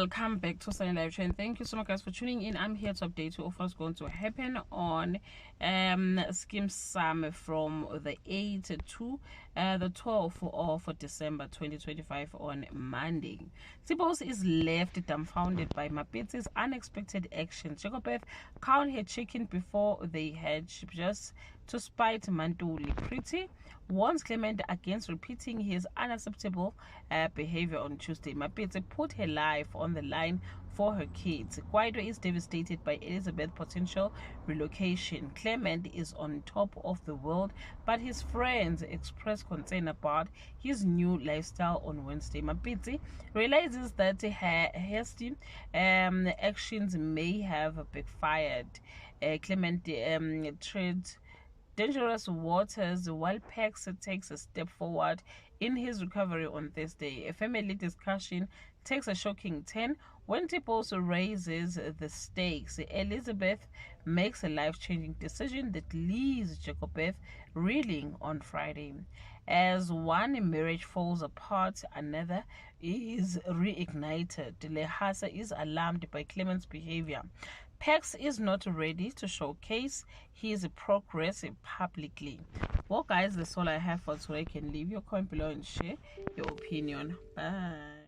welcome back to Sunny Live Chain. Thank you so much, guys, for tuning in. I'm here to update you of what's going to happen on Skeem Saam from the 8th to the 12th of December 2025 on Monday. Sipos is left dumbfounded by Mapetsi's unexpected action. Jacobeth count her chicken before they hatch just to spite Mantuli. Pretty warns Clement against repeating his unacceptable behavior on Tuesday. Mapetsi put her life on the line for her kids. Kwaito is devastated by Elizabeth's potential relocation. Clement is on top of the world, but his friends express concern about his new lifestyle on Wednesday. Mapetsi realizes that her hasty actions may have backfired. Clement treads dangerous waters while Pax takes a step forward in his recovery on Thursday. A family discussion takes a shocking turn when Tipos raises the stakes. Elizabeth makes a life-changing decision that leaves Jacobeth reeling on Friday. As one marriage falls apart, another is reignited. Lehasa is alarmed by Clement's behavior. Pax is not ready to showcase his progress publicly. Well, guys, that's all I have for today. You can leave your comment below and share your opinion. Bye.